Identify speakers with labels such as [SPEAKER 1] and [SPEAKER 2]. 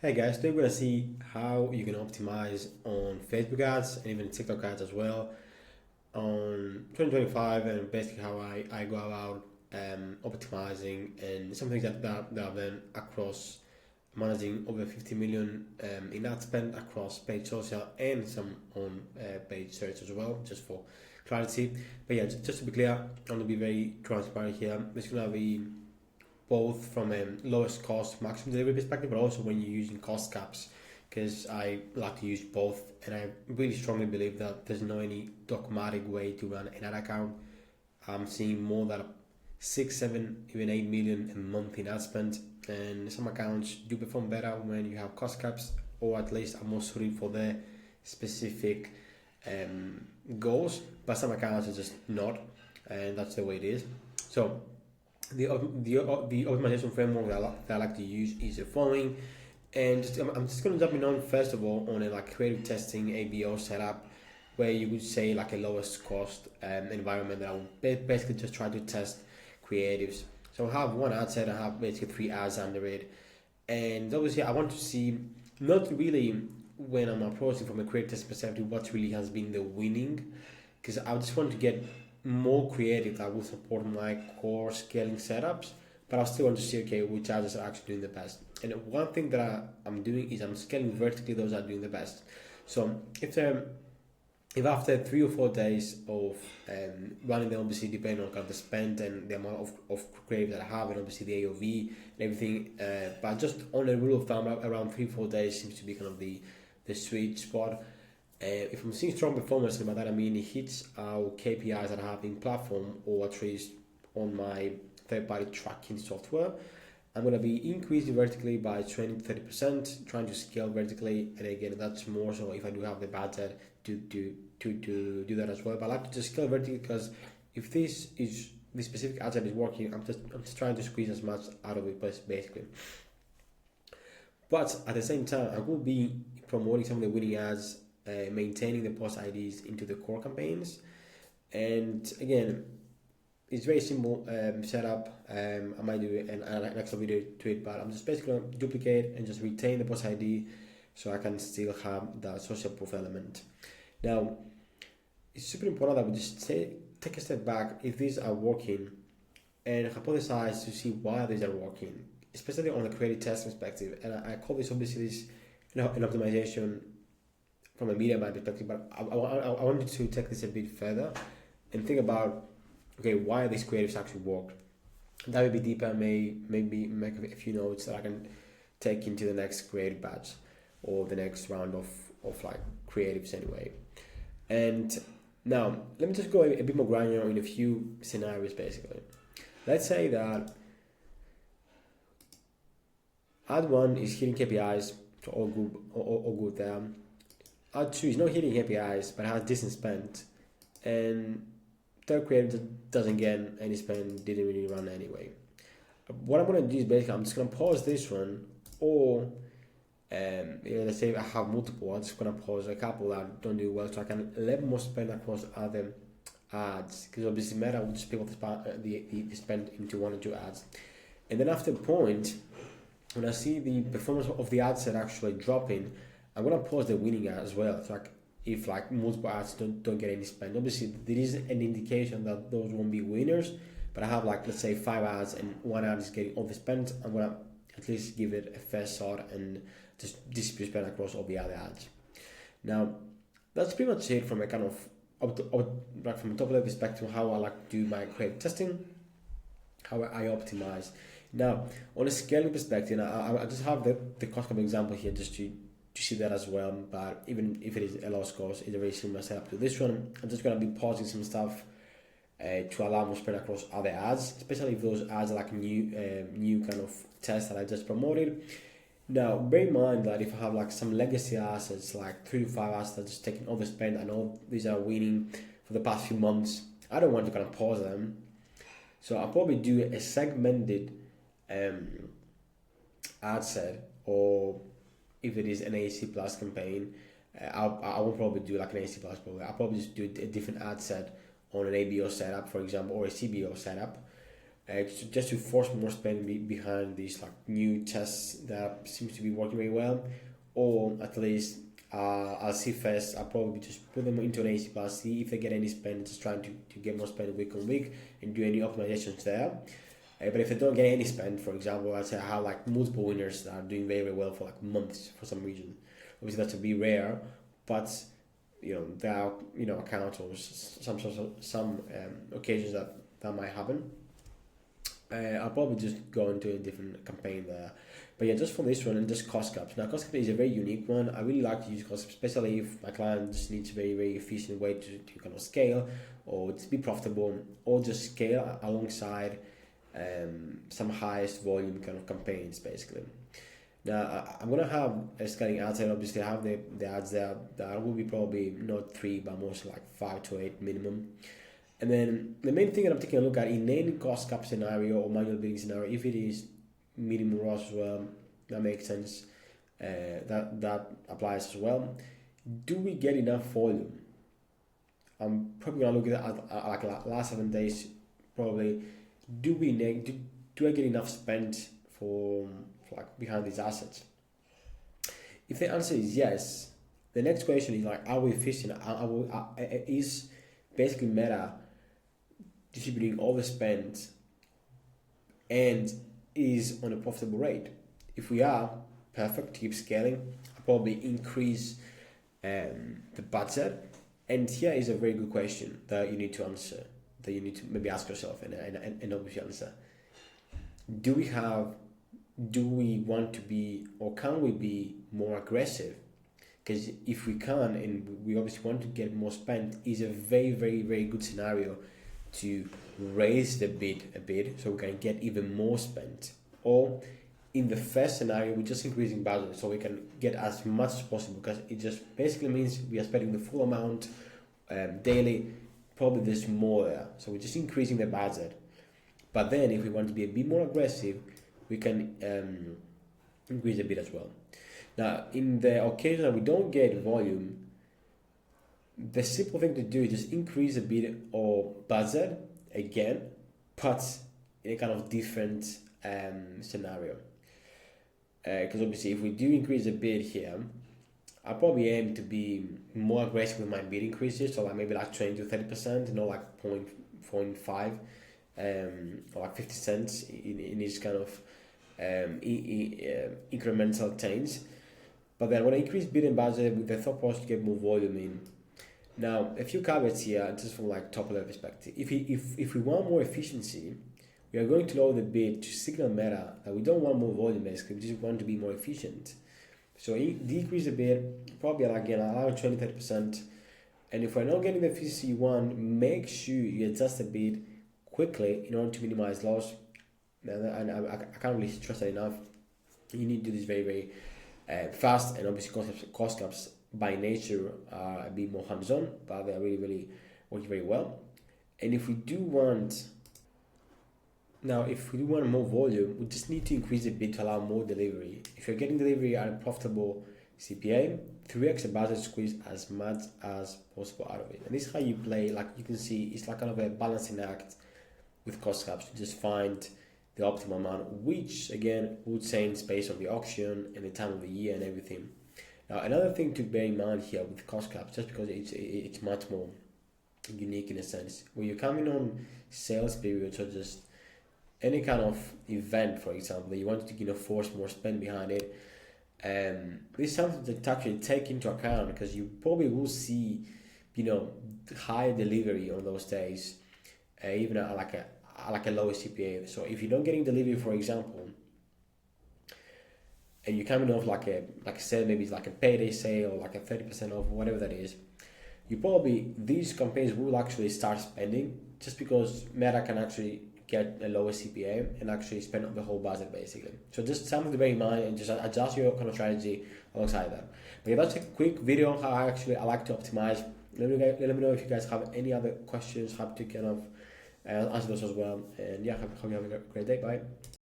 [SPEAKER 1] Hey guys, today we're gonna see how you can optimize on Facebook ads and even TikTok ads as well on 2025, and basically how I go about optimizing and some things that I've done across managing over 50 million in ad spend across paid social and some on paid search as well, just for clarity. But yeah, just to be clear, I'm gonna be very transparent here. It's gonna be both from a lowest cost maximum delivery perspective, but also when you're using cost caps, because I like to use both, and I really strongly believe that there's no any dogmatic way to run an ad account. I'm seeing more than 6, 7, even 8 million a month in ad spend, and some accounts do perform better when you have cost caps, or at least are more suited for their specific goals. But some accounts are just not, and that's the way it is. So the optimization framework that I like to use is the following, and I'm just going to jump in on first of all on a like creative testing ABO setup, where you would say like a lowest cost environment that I would basically just try to test creatives. So I have one ad set, I have basically 3 ads under it, and obviously I want to see not really when I'm approaching from a creative testing perspective what really has been the winning, because I just want to get more creative that will support my core scaling setups, but I still want to see okay which ads are actually doing the best. And one thing that I'm doing is I'm scaling vertically those are doing the best. So if after 3 or 4 days of running them, obviously depending on kind of the spend and the amount of creative that I have, and obviously the AOV and everything, but just on a rule of thumb, around 3 4 days seems to be kind of the sweet spot. If I'm seeing strong performance, and by that I mean it hits our KPIs that I have in platform, or at least on my third-party tracking software, I'm going to be increasing vertically by 20 to 30%, trying to scale vertically, and again that's more so if I do have the budget to do that as well. But I like to just scale vertically because if this specific ad set is working, I'm just trying to squeeze as much out of it basically. But at the same time, I will be promoting some of the winning ads, maintaining the post IDs into the core campaigns. And again, it's very simple setup. I might do an extra video to it, but I'm just basically going to duplicate and just retain the post ID so I can still have that social proof element. Now, it's super important that we just take a step back if these are working and hypothesize to see why these are working, especially on the creative test perspective. And I call this obviously this, an optimization from a media buying perspective, but I wanted to take this a bit further and think about okay, why these creatives actually work. That will be deeper, maybe make a few notes that I can take into the next creative batch or the next round of like creatives anyway. And now let me just go a bit more granular in a few scenarios basically. Let's say that ad one is hitting KPIs, so all good there. Ad two is not hitting KPIs but has decent spend, and third creative doesn't get any spend, didn't really run anyway. What I'm gonna do is basically I'm just gonna pause this one, or let's say I have multiple, I'm just gonna pause a couple that don't do well so I can let more spend across other ads, because obviously Meta will just be able to the spend into 1 or 2 ads. And then after a point, when I see the performance of the ad set actually dropping, I'm gonna pause the winning ad as well. So like if like multiple ads don't get any spend, obviously there is an indication that those won't be winners. But I have like let's say 5 ads and one ad is getting all the spend. I'm gonna at least give it a fair shot and just distribute spend across all the other ads. Now that's pretty much it from a kind of like from a top level perspective how I like to do my creative testing, how I optimize. Now, on a scaling perspective, I just have the cost of example here just to see that as well. But even if it is a loss cost, it's a very similar setup to this one. I'm just going to be pausing some stuff to allow more spread across other ads, especially if those ads are like new kind of tests that I just promoted. Now, bear in mind that if I have like some legacy assets, like 3 to 5 assets that just taking over spend, I know these are winning for the past few months. I don't want to kind of pause them, so I'll probably do a segmented ad set, or if it is an AC plus campaign, I won't probably do like an AC plus. Probably I'll probably just do a different ad set on an ABO setup, for example, or a CBO setup. just to force more spend behind these like new tests that seems to be working very well, or at least I'll see first. I'll probably just put them into an AC plus, see if they get any spend, just trying to get more spend week on week and do any optimizations there. But if they don't get any spend, for example, I'd say I have like multiple winners that are doing very, very well for like months for some reason. Obviously, that's a bit rare, but there are accounts or some occasions that might happen. I'll probably just go into a different campaign there. But yeah, just for this one and just cost caps. Now, cost cap is a very unique one. I really like to use cost cap, especially if my client just needs a very, very efficient way to kind of scale or to be profitable, or just scale alongside some highest volume kind of campaigns, basically. Now, I'm going to have a scaling ads, and obviously I have the ads there that will be probably not 3, but mostly like 5 to 8 minimum. And then the main thing that I'm taking a look at in any cost cap scenario or manual bidding scenario, if it is minimum ROAS as well, that makes sense. That applies as well. Do we get enough volume? I'm probably gonna look at like last 7 days. Probably, do I get enough spent for like behind these assets? If the answer is yes, the next question is like, are we efficient? Is basically Meta distributing all the spend and is on a profitable rate? If we are, perfect, keep scaling. I'll probably increase the budget. And here is a very good question that you need to answer, that you need to maybe ask yourself and obviously answer. Do we want to be, or can we be more aggressive? Because if we can, and we obviously want to get more spent, is a very, very, very good scenario to raise the bid a bit so we can get even more spent. Or in the first scenario, we're just increasing budget so we can get as much as possible, because it just basically means we are spending the full amount daily. Probably there's more there, so we're just increasing the budget. But then if we want to be a bit more aggressive, we can increase a bit as well. Now, in the occasion that we don't get volume, the simple thing to do is just increase a bit or budget again, but in a kind of different scenario. Because obviously, if we do increase a bid here, I'll probably aim to be more aggressive with my bid increases, so like maybe like 20 to 30%, not like 0.5 or like 50 cents in each kind of incremental change. But then when I increase bid and budget with the thought process to get more volume in. Now, a few caveats here, just from like top level perspective. If we want more efficiency, we are going to lower the bid to signal Meta that we don't want more volume, basically, we just want to be more efficient. So decrease the bid, probably again allow 20-30%. And if we're not getting the efficiency you want, make sure you adjust the bid quickly in order to minimize loss. And I can't really stress that enough. You need to do this very, very fast, and obviously cost caps by nature are a bit more hands-on, but they're really, really working very well. And if we do want more volume, we just need to increase the bid to allow more delivery. If you're getting delivery at a profitable CPA, 3x the budget, squeeze as much as possible out of it. And this is how you play. Like you can see, it's like kind of a balancing act with cost caps to just find the optimal amount, which again would change based on the auction and the time of the year and everything. Now, another thing to bear in mind here with cost caps, just because it's much more unique in a sense, when you're coming on sales periods or just any kind of event, for example, that you want to force more spend behind it, this is something to actually take into account, because you probably will see high delivery on those days, even at like a lower CPA. So if you're not getting delivery, for example, and you're coming off like I said, maybe it's like a payday sale or like a 30% off, whatever that is, these campaigns will actually start spending, just because Meta can actually get a lower CPA and actually spend the whole budget, basically. So just something to bear in mind, and just adjust your kind of strategy alongside that. But yeah, that's a quick video on how I like to optimize. Let me know if you guys have any other questions. Happy to kind of answer those as well. And yeah, hope you have a great day. Bye.